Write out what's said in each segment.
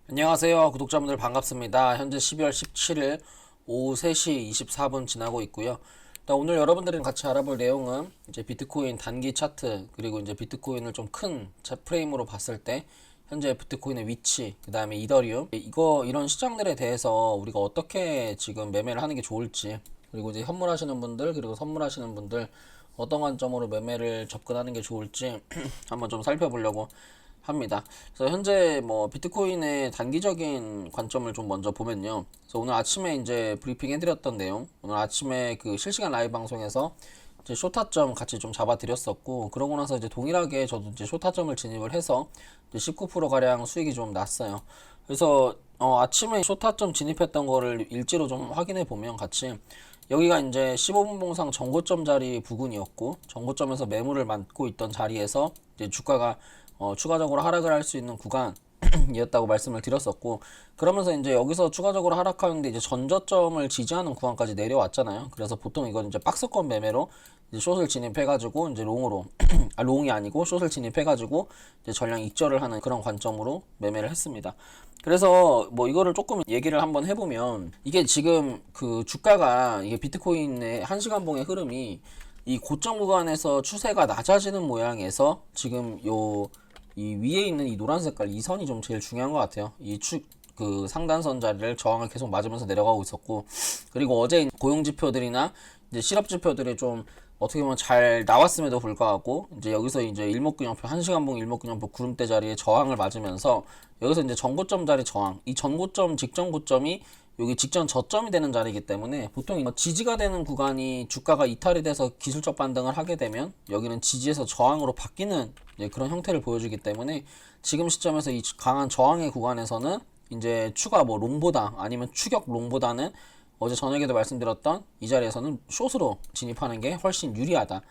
안녕하세요. 구독자분들 반갑습니다. 현재 12월 17일 오후 3시 24분 지나고 있고요. 오늘 여러분들이랑 같이 알아볼 내용은 이제 비트코인 단기 차트, 그리고 이제 비트코인을 좀 큰 프레임으로 봤을 때 현재 비트코인의 위치, 그 다음에 이더리움, 이런 시장들에 대해서 우리가 어떻게 지금 매매를 하는 게 좋을지, 그리고 이제 현물하시는 분들, 그리고 선물하시는 분들 어떤 관점으로 매매를 접근하는 게 좋을지 한번 좀 살펴보려고 합니다. 그래서 현재 뭐 비트코인의 단기적인 관점을 좀 먼저 보면요. 그래서 오늘 아침에 이제 브리핑 해드렸던 내용, 오늘 아침에 그 실시간 라이브 방송에서 이제 쇼타점 같이 좀 잡아드렸었고, 그러고 나서 이제 동일하게 저도 이제 쇼타점을 진입을 해서 이제 19% 가량 수익이 좀 났어요. 그래서 아침에 쇼타점 진입했던 거를 일지로 좀 확인해 보면 같이 여기가 이제 15분 봉상 전고점 자리 부근이었고, 전고점에서 매물을 맞고 있던 자리에서 이제 주가가 추가적으로 하락을 할 수 있는 구간이었다고 말씀을 드렸었고, 그러면서 이제 여기서 추가적으로 하락하는데 이제 전저점을 지지하는 구간까지 내려왔잖아요. 그래서 보통 이건 이제 박스권 매매로 이제 숏을 진입해가지고 이제 롱으로 롱이 아니고 숏을 진입해가지고 이제 전량 익절을 하는 그런 관점으로 매매를 했습니다. 그래서 뭐 이거를 조금 얘기를 한번 해보면, 이게 지금 그 주가가 이게 비트코인의 1시간 봉의 흐름이 이 고점 구간에서 추세가 낮아지는 모양에서 지금 이 위에 있는 이 노란 색깔 이 선이 좀 제일 중요한 것 같아요. 그 상단선 자리를 저항을 계속 맞으면서 내려가고 있었고, 그리고 어제 고용 지표들이나 이제 실업 지표들이 좀 어떻게 보면 잘 나왔음에도 불구하고 이제 여기서 이제 일목균형표 1시간봉 일목균형표 구름대 자리에 저항을 맞으면서 여기서 이제 전고점 자리 저항, 이 전고점 직전 고점이 여기 직전 저점이 되는 자리이기 때문에 보통 지지가 되는 구간이 주가가 이탈이 돼서 기술적 반등을 하게 되면 여기는 지지에서 저항으로 바뀌는 그런 형태를 보여주기 때문에 지금 시점에서 이 강한 저항의 구간에서는 이제 추가 뭐 롱보다 아니면 추격 롱보다는 어제 저녁에도 말씀드렸던 이 자리에서는 숏으로 진입하는 게 훨씬 유리하다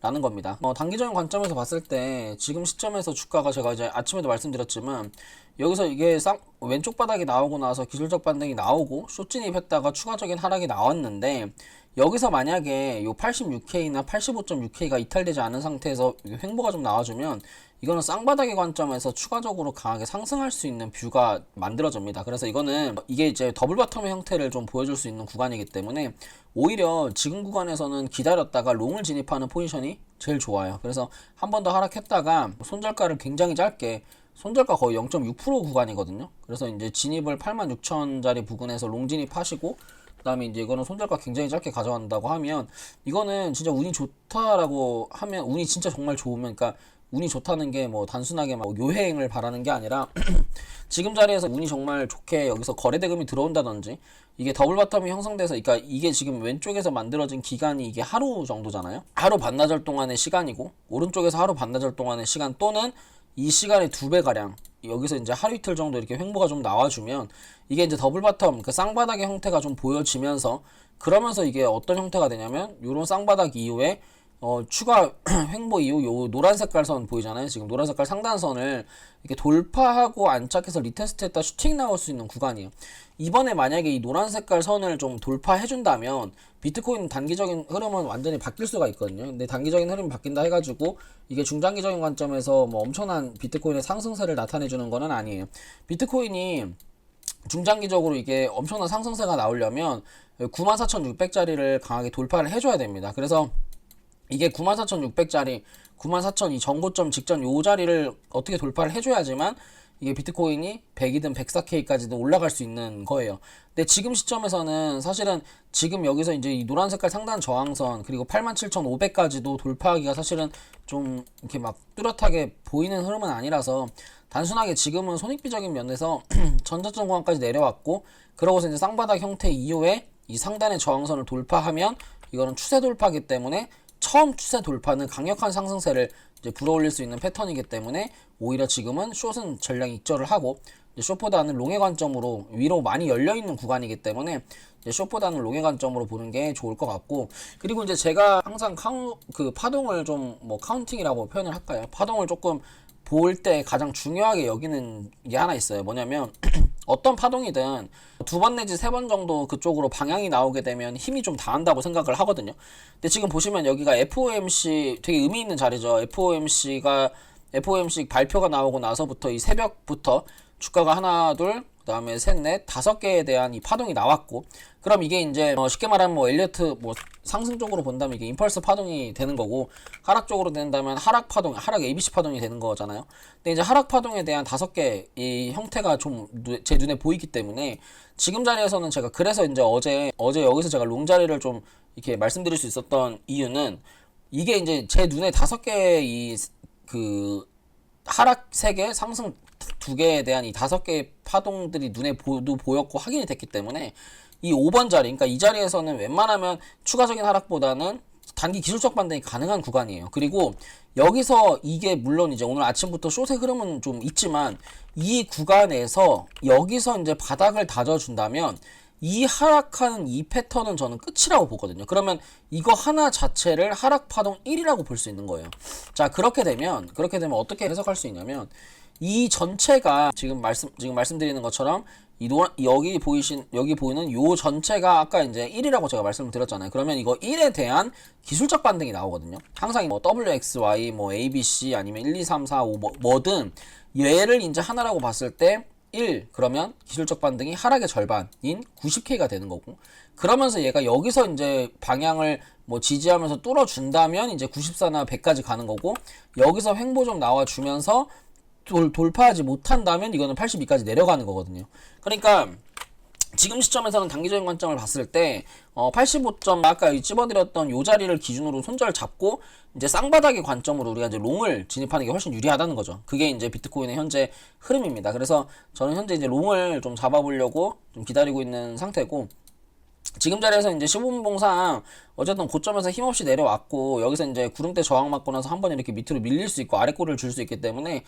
라는 겁니다. 단기적인 관점에서 봤을 때 지금 시점에서 주가가 제가 이제 아침에도 말씀드렸지만 여기서 이게 왼쪽 바닥이 나오고 나서 기술적 반등이 나오고 숏 진입했다가 추가적인 하락이 나왔는데, 여기서 만약에 요 86K나 85.6K가 이탈되지 않은 상태에서 횡보가 좀 나와주면 이거는 쌍바닥의 관점에서 추가적으로 강하게 상승할 수 있는 뷰가 만들어집니다. 그래서 이게 이제 더블 바텀의 형태를 좀 보여줄 수 있는 구간이기 때문에 오히려 지금 구간에서는 기다렸다가 롱을 진입하는 포지션이 제일 좋아요. 그래서 한 번 더 하락했다가 손절가를 굉장히 짧게, 손절가 거의 0.6% 구간이거든요. 그래서 이제 진입을 86,000짜리 부근에서 롱 진입하시고, 그 다음에 이제 이거는 손절가 굉장히 짧게 가져간다고 하면 이거는 진짜 운이 좋다라고 하면, 운이 진짜 정말 좋으면, 그러니까 운이 좋다는 게 뭐 단순하게 막 요행을 바라는 게 아니라 지금 자리에서 운이 정말 좋게 여기서 거래대금이 들어온다든지, 이게 더블 바텀이 형성돼서, 그러니까 이게 지금 왼쪽에서 만들어진 기간이 이게 하루 정도잖아요. 하루 반나절 동안의 시간이고, 오른쪽에서 하루 반나절 동안의 시간 또는 이 시간의 2배가량 여기서 이제 하루 이틀 정도 이렇게 횡보가 좀 나와주면 이게 이제 더블 바텀, 그 쌍바닥의 형태가 좀 보여지면서, 그러면서 이게 어떤 형태가 되냐면 요런 쌍바닥 이후에 추가 횡보 이후 요 노란 색깔 선 보이잖아요. 지금 노란 색깔 상단선을 이렇게 돌파하고 안착해서 리테스트했다 슈팅 나올 수 있는 구간이에요. 이번에 만약에 이 노란 색깔 선을 좀 돌파해준다면 비트코인 단기적인 흐름은 완전히 바뀔 수가 있거든요. 근데 단기적인 흐름이 바뀐다 해가지고 이게 중장기적인 관점에서 뭐 엄청난 비트코인의 상승세를 나타내주는 거는 아니에요. 비트코인이 중장기적으로 이게 엄청난 상승세가 나오려면 94,600짜리를 강하게 돌파를 해줘야 됩니다. 그래서 이게 94,600짜리, 94,000 이 전고점 직전 요 자리를 어떻게 돌파를 해줘야지만 이게 비트코인이 100이든 104K까지도 올라갈 수 있는 거예요. 근데 지금 시점에서는 사실은 지금 여기서 이제 이 노란 색깔 상단 저항선 그리고 87,500까지도 돌파하기가 사실은 좀 이렇게 막 뚜렷하게 보이는 흐름은 아니라서, 단순하게 지금은 손익비적인 면에서 전저점 구간까지 내려왔고, 그러고서 이제 쌍바닥 형태 이후에 이 상단의 저항선을 돌파하면 이거는 추세 돌파기 때문에 처음 추세 돌파는 강력한 상승세를 이제 불어올릴 수 있는 패턴이기 때문에 오히려 지금은 숏은 전량 익절을 하고 숏보다는 롱의 관점으로 위로 많이 열려있는 구간이기 때문에 숏보다는 롱의 관점으로 보는 게 좋을 것 같고, 그리고 이제 제가 항상 그 파동을 좀 뭐 카운팅이라고 표현을 할까요? 파동을 조금 볼 때 가장 중요하게 여기는 게 하나 있어요. 뭐냐면 어떤 파동이든 2번 내지 3번 정도 그쪽으로 방향이 나오게 되면 힘이 좀 다한다고 생각을 하거든요. 근데 지금 보시면 여기가 FOMC 되게 의미 있는 자리죠. FOMC 발표가 나오고 나서부터 이 새벽부터 주가가 하나, 둘, 그다음에 셋, 넷, 다섯 개에 대한 이 파동이 나왔고, 그럼 이게 이제 쉽게 말하면 뭐 엘리어트 뭐 상승 쪽으로 본다면 이게 임펄스 파동이 되는 거고, 하락 쪽으로 된다면 하락 파동, 하락 ABC 파동이 되는 거잖아요. 근데 이제 하락 파동에 대한 다섯 개 이 형태가 좀 제 눈에 보이기 때문에 지금 자리에서는 제가 그래서 이제 어제 여기서 제가 롱 자리를 좀 이렇게 말씀드릴 수 있었던 이유는, 이게 이제 제 눈에 다섯 개의 그 하락 3개, 상승 2개에 대한 이 5개의 파동들이 눈에 보였고 확인이 됐기 때문에 이 5번 자리, 그러니까 이 자리에서는 웬만하면 추가적인 하락보다는 단기 기술적 반등이 가능한 구간이에요. 그리고 여기서 이게 물론 이제 오늘 아침부터 숏의 흐름은 좀 있지만, 이 구간에서 여기서 이제 바닥을 다져준다면 이 하락하는 이 패턴은 저는 끝이라고 보거든요. 그러면 이거 하나 자체를 하락 파동 1이라고 볼 수 있는 거예요. 자, 그렇게 되면 어떻게 해석할 수 있냐면, 이 전체가 지금 말씀드리는 것처럼 여기 보이는 요 전체가 아까 이제 1이라고 제가 말씀을 드렸잖아요. 그러면 이거 1에 대한 기술적 반등이 나오거든요. 항상 뭐 WXY, 뭐 ABC 아니면 1, 2, 3, 4, 5 뭐든 얘를 이제 하나라고 봤을 때 1, 그러면 기술적 반등이 하락의 절반인 90K가 되는 거고, 그러면서 얘가 여기서 이제 방향을 뭐 지지하면서 뚫어준다면 이제 94나 100까지 가는 거고, 여기서 횡보 좀 나와주면서 돌파하지 못한다면 이거는 82까지 내려가는 거거든요. 그러니까 지금 시점에서는 단기적인 관점을 봤을 때 85점 아까 찝어드렸던 요 자리를 기준으로 손절 잡고 이제 쌍바닥의 관점으로 우리가 이제 롱을 진입하는 게 훨씬 유리하다는 거죠. 그게 이제 비트코인의 현재 흐름입니다. 그래서 저는 현재 이제 롱을 좀 잡아보려고 좀 기다리고 있는 상태고, 지금 자리에서 이제 15분 봉상 어쨌든 고점에서 힘없이 내려왔고, 여기서 이제 구름대 저항 맞고 나서 한번 이렇게 밑으로 밀릴 수 있고 아래꼬리를 줄 수 있기 때문에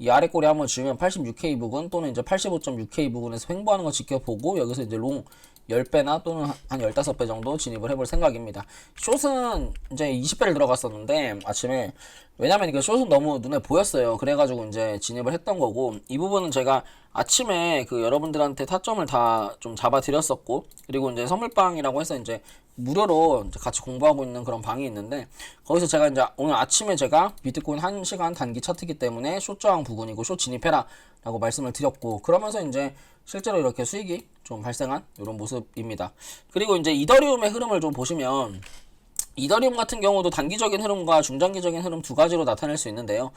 이 아래꼬리 한번 지으면 86K 부근 또는 이제 85.6K 부근에서 횡보하는 거 지켜보고, 여기서 이제 롱 10배나 또는 한 15배 정도 진입을 해볼 생각입니다. 숏은 이제 20배를 들어갔었는데 아침에, 왜냐면 이거 숏은 너무 눈에 보였어요. 그래가지고 이제 진입을 했던 거고, 이 부분은 제가 아침에 그 여러분들한테 타점을 다 좀 잡아 드렸었고, 그리고 이제 선물방이라고 해서 이제 무료로 이제 같이 공부하고 있는 그런 방이 있는데, 거기서 제가 이제 오늘 아침에 제가 비트코인 1시간 단기 차트이기 때문에 숏 저항 부근이고 숏 진입해라 라고 말씀을 드렸고, 그러면서 이제 실제로 이렇게 수익이 좀 발생한 이런 모습입니다. 그리고 이제 이더리움의 흐름을 좀 보시면, 이더리움 같은 경우도 단기적인 흐름과 중장기적인 흐름 두 가지로 나타낼 수 있는데요.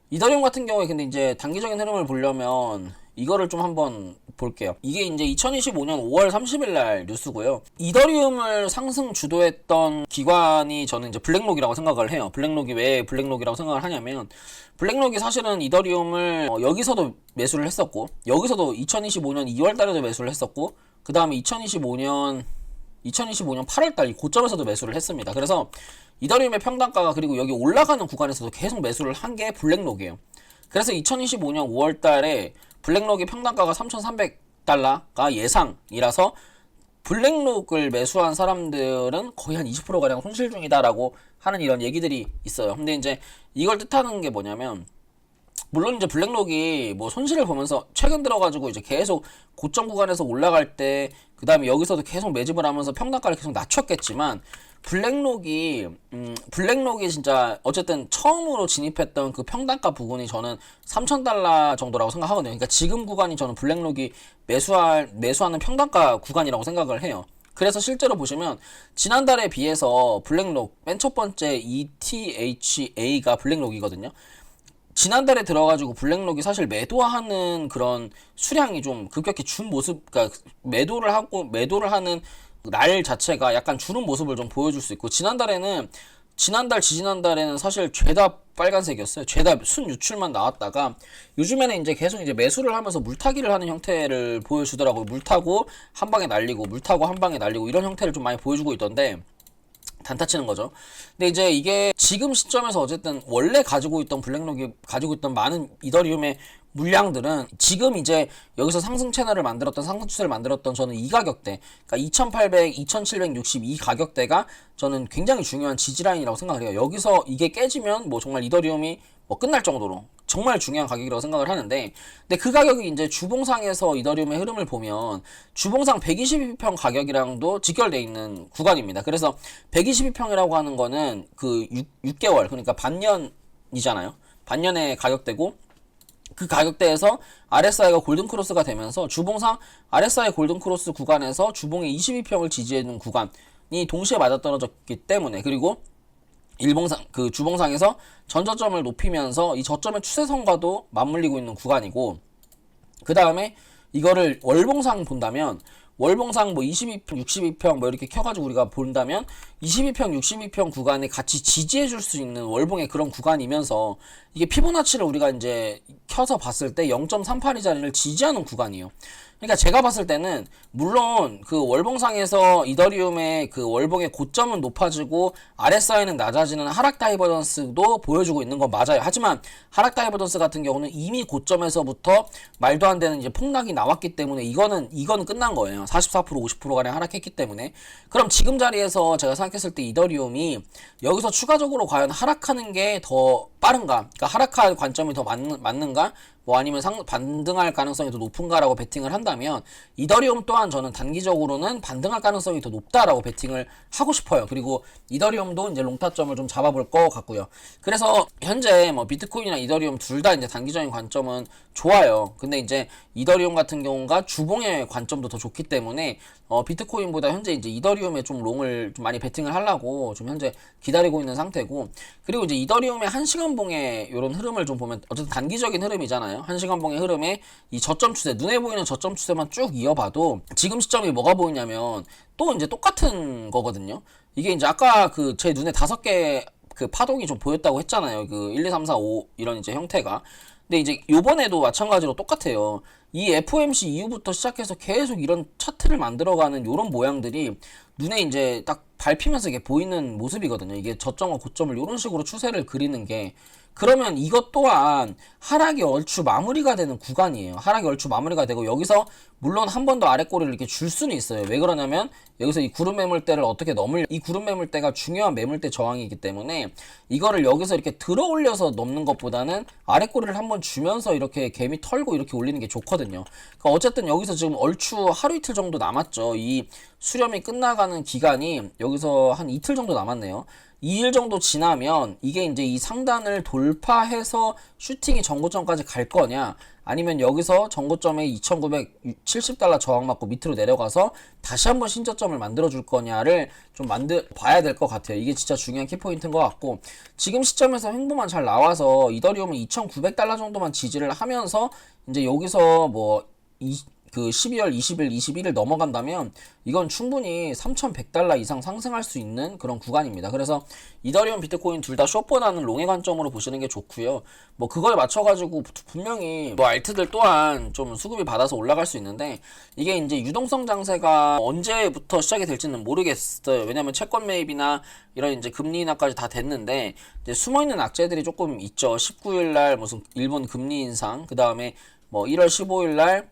이더리움 같은 경우에 근데 이제 단기적인 흐름을 보려면 이거를 좀 한번 볼게요. 이게 이제 2025년 5월 30일 날 뉴스고요. 이더리움을 상승 주도했던 기관이 저는 이제 블랙록이라고 생각을 해요. 블랙록이 왜 블랙록이라고 생각을 하냐면, 블랙록이 사실은 이더리움을 여기서도 매수를 했었고, 여기서도 2025년 2월 달에도 매수를 했었고, 그 다음에 2025년 8월달 이 고점에서도 매수를 했습니다. 그래서 이더리움의 평단가가, 그리고 여기 올라가는 구간에서도 계속 매수를 한 게 블랙록이에요. 그래서 2025년 5월달에 블랙록의 평단가가 3,300달러가 예상이라서 블랙록을 매수한 사람들은 거의 한 20%가량 손실 중이다라고 하는 이런 얘기들이 있어요. 근데 이제 이걸 뜻하는 게 뭐냐면, 물론 이제 블랙록이 뭐 손실을 보면서 최근 들어가지고 이제 계속 고점 구간에서 올라갈 때, 그 다음에 여기서도 계속 매집을 하면서 평단가를 계속 낮췄겠지만, 블랙록이 진짜 어쨌든 처음으로 진입했던 그 평단가 부분이 저는 3,000달러 정도라고 생각하거든요. 그러니까 지금 구간이 저는 블랙록이 매수하는 평단가 구간이라고 생각을 해요. 그래서 실제로 보시면 지난달에 비해서 블랙록 맨 첫 번째 ETHA가 블랙록이거든요. 지난달에 들어가지고 블랙록이 사실 매도하는 그런 수량이 좀 급격히 준 모습, 그러니까 매도를 하는 날 자체가 약간 주는 모습을 좀 보여줄 수 있고, 지지난달에는 사실 죄다 빨간색이었어요. 죄다 순 유출만 나왔다가 요즘에는 이제 계속 이제 매수를 하면서 물타기를 하는 형태를 보여주더라고요. 물타고 한 방에 날리고, 물타고 한 방에 날리고, 이런 형태를 좀 많이 보여주고 있던데, 단타 치는 거죠. 근데 이제 이게 지금 시점에서 어쨌든 원래 가지고 있던 블랙록이 가지고 있던 많은 이더리움의 물량들은 지금 이제 여기서 상승 채널을 만들었던, 상승 추세를 만들었던 저는 이 가격대, 그러니까 2,800, 2,760 이 가격대가 저는 굉장히 중요한 지지라인이라고 생각을 해요. 여기서 이게 깨지면 뭐 정말 이더리움이 뭐 끝날 정도로 정말 중요한 가격이라고 생각을 하는데, 근데 그 가격이 이제 주봉상에서 이더리움의 흐름을 보면 주봉상 122평 가격이랑도 직결되어 있는 구간입니다. 그래서 122평이라고 하는 거는 그 6개월, 그러니까 반년이잖아요. 반년의 가격대고, 그 가격대에서 RSI가 골든크로스가 되면서 주봉상 RSI 골든크로스 구간에서 주봉의 22평을 지지해주는 구간이 동시에 맞아떨어졌기 때문에, 그리고 일봉상 그 주봉상에서 전저점을 높이면서 이 저점의 추세선과도 맞물리고 있는 구간이고, 그 다음에 이거를 월봉상 본다면 월봉상 뭐 22평, 62평 뭐 이렇게 켜가지고 우리가 본다면 22평, 62평 구간에 같이 지지해줄 수 있는 월봉의 그런 구간이면서 이게 피보나치를 우리가 이제 켜서 봤을 때 0.38이짜리를 지지하는 구간이에요. 그러니까 제가 봤을 때는 물론 그 월봉상에서 이더리움의 그 월봉의 고점은 높아지고 RSI는 낮아지는 하락 다이버전스도 보여주고 있는 건 맞아요. 하지만 하락 다이버전스 같은 경우는 이미 고점에서부터 말도 안 되는 이제 폭락이 나왔기 때문에 이거는 끝난 거예요. 44% 50%가량 하락했기 때문에. 그럼 지금 자리에서 제가 생각했을 때 이더리움이 여기서 추가적으로 과연 하락하는 게 더 빠른가, 그러니까 하락할 관점이 더 맞는가, 뭐 아니면 반등할 가능성이 더 높은가라고 베팅을 한다면 이더리움 또한 저는 단기적으로는 반등할 가능성이 더 높다라고 베팅을 하고 싶어요. 그리고 이더리움도 이제 롱타점을 좀 잡아볼 것 같고요. 그래서 현재 뭐 비트코인이나 이더리움 둘 다 이제 단기적인 관점은 좋아요. 근데 이제 이더리움 같은 경우가 주봉의 관점도 더 좋기 때문에 비트코인보다 현재 이제 이더리움에 좀 롱을 좀 많이 베팅을 하려고 좀 현재 기다리고 있는 상태고, 그리고 이제 이더리움의 1시간봉의 이런 흐름을 좀 보면 어쨌든 단기적인 흐름이잖아요. 1시간봉의 흐름에 이 저점 추세, 눈에 보이는 저점 추세만 쭉 이어봐도 지금 시점이 뭐가 보이냐면 또 이제 똑같은 거거든요. 이게 이제 아까 그 제 눈에 5개 그 파동이 좀 보였다고 했잖아요. 그 1, 2, 3, 4, 5 이런 이제 형태가. 근데 이제 요번에도 마찬가지로 똑같아요. 이 FOMC 이후부터 시작해서 계속 이런 차트를 만들어가는 요런 모양들이 눈에 이제 딱 밟히면서 이게 보이는 모습이거든요. 이게 저점과 고점을 이런 식으로 추세를 그리는 게, 그러면 이것 또한 하락이 얼추 마무리가 되는 구간이에요. 하락이 얼추 마무리가 되고 여기서 물론 한 번 더 아래 꼬리를 이렇게 줄 수는 있어요. 왜 그러냐면 여기서 이 구름 매물대를 어떻게 이 구름 매물대가 중요한 매물대 저항이기 때문에 이거를 여기서 이렇게 들어 올려서 넘는 것보다는 아래 꼬리를 한번 주면서 이렇게 개미 털고 이렇게 올리는 게 좋거든요. 그러니까 어쨌든 여기서 지금 얼추 하루 이틀 정도 남았죠. 이 수렴이 끝나가는 기간이 여기서 한 이틀 정도 남았네요. 2일 정도 지나면 이게 이제 이 상단을 돌파해서 슈팅이 전고점까지 갈 거냐, 아니면 여기서 전고점에 2,970달러 저항 맞고 밑으로 내려가서 다시 한번 신저점을 만들어 줄 거냐를 좀 봐야 될 것 같아요. 이게 진짜 중요한 키포인트인 것 같고, 지금 시점에서 횡보만 잘 나와서 이더리움은 2,900달러 정도만 지지를 하면서 이제 여기서 뭐 그 12월 20일, 21일 넘어간다면 이건 충분히 3,100달러 이상 상승할 수 있는 그런 구간입니다. 그래서 이더리움, 비트코인 둘 다 숏보다는 롱의 관점으로 보시는 게 좋고요. 뭐 그거에 맞춰가지고 분명히 뭐 알트들 또한 좀 수급이 받아서 올라갈 수 있는데 이게 이제 유동성 장세가 언제부터 시작이 될지는 모르겠어요. 왜냐면 채권 매입이나 이런 이제 금리 인하까지 다 됐는데 이제 숨어있는 악재들이 조금 있죠. 19일날 무슨 일본 금리 인상, 그 다음에 뭐 1월 15일날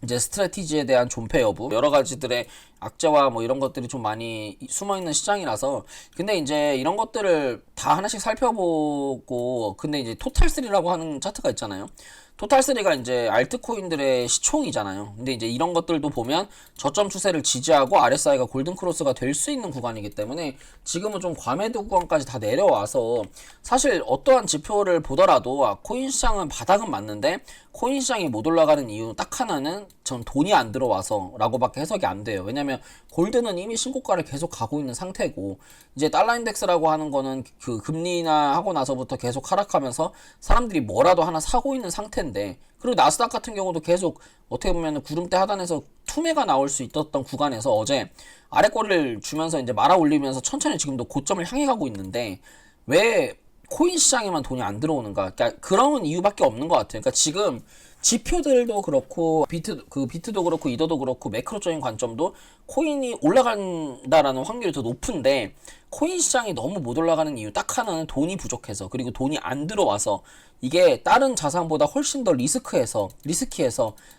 이제 스트래티지에 대한 존폐 여부, 여러 가지들의 악재와 뭐 이런 것들이 좀 많이 숨어있는 시장이라서, 근데 이제 이런 것들을 다 하나씩 살펴보고, 근데 이제 토탈3라고 하는 차트가 있잖아요. 토탈3가 이제 알트코인들의 시총이잖아요. 근데 이제 이런 것들도 보면 저점 추세를 지지하고 RSI가 골든크로스가 될 수 있는 구간이기 때문에 지금은 좀 과매도 구간까지 다 내려와서 사실 어떠한 지표를 보더라도 코인 시장은 바닥은 맞는데 코인 시장이 못 올라가는 이유 딱 하나는 전 돈이 안 들어와서 라고밖에 해석이 안 돼요. 왜냐면 골드는 이미 신고가를 계속 가고 있는 상태고, 이제 달러 인덱스라고 하는 거는 그 금리 인하 하고 나서부터 계속 하락하면서 사람들이 뭐라도 하나 사고 있는 상태인데, 그리고 나스닥 같은 경우도 계속 어떻게 보면 구름대 하단에서 투매가 나올 수 있었던 구간에서 어제 아래꼬리를 주면서 이제 말아 올리면서 천천히 지금도 고점을 향해 가고 있는데 왜 코인 시장에만 돈이 안 들어오는가? 그러니까 그런 이유밖에 없는 것 같아요. 그러니까 지금 지표들도 그렇고 비트도 그렇고 이더도 그렇고 매크로적인 관점도 코인이 올라간다라는 확률이 더 높은데 코인 시장이 너무 못 올라가는 이유 딱 하나는 돈이 부족해서, 그리고 돈이 안 들어와서, 이게 다른 자산보다 훨씬 더 리스키해서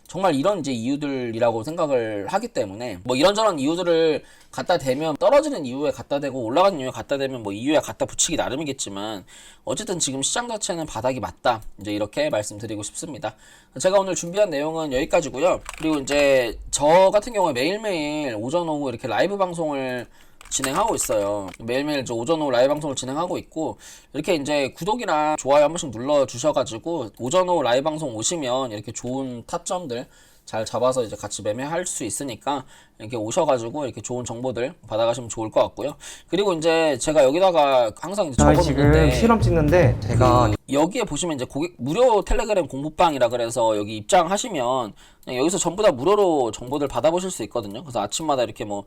정말 이런 이제 이유들이라고 생각을 하기 때문에 뭐 이런저런 이유들을 갖다 대면 떨어지는 이유에 갖다 대고 올라가는 이유에 갖다 대면 뭐 이유에 갖다 붙이기 나름이겠지만 어쨌든 지금 시장 자체는 바닥이 맞다, 이제 이렇게 말씀드리고 싶습니다. 제가 오늘 준비한 내용은 여기까지고요. 그리고 이제 저 같은 경우에 매일매일 오전 오후 이렇게 라이브 방송을 진행하고 있어요. 매일매일 이제 오전 오후 라이브 방송을 진행하고 있고, 이렇게 이제 구독이랑 좋아요 한 번씩 눌러 주셔가지고 오전 오후 라이브 방송 오시면 이렇게 좋은 타점들 잘 잡아서 이제 같이 매매할 수 있으니까 이렇게 오셔가지고 이렇게 좋은 정보들 받아가시면 좋을 것 같고요. 그리고 이제 제가 여기다가 항상 이제 저희 지금 적어놓는데 실험 찍는데 제가 여기에 보시면 이제 고객 무료 텔레그램 공부방이라 그래서 여기 입장하시면 그냥 여기서 전부 다 무료로 정보들 받아보실 수 있거든요. 그래서 아침마다 이렇게 뭐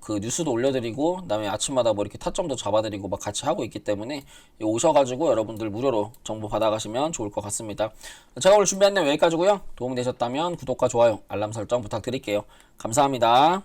그 뉴스도 올려드리고 그다음에 아침마다 뭐 이렇게 타점도 잡아드리고 막 같이 하고 있기 때문에 오셔가지고 여러분들 무료로 정보 받아가시면 좋을 것 같습니다. 제가 오늘 준비한 내용 여기까지고요. 도움이 되셨다면 구독과 좋아요, 알람 설정 부탁드릴게요. 감사합니다.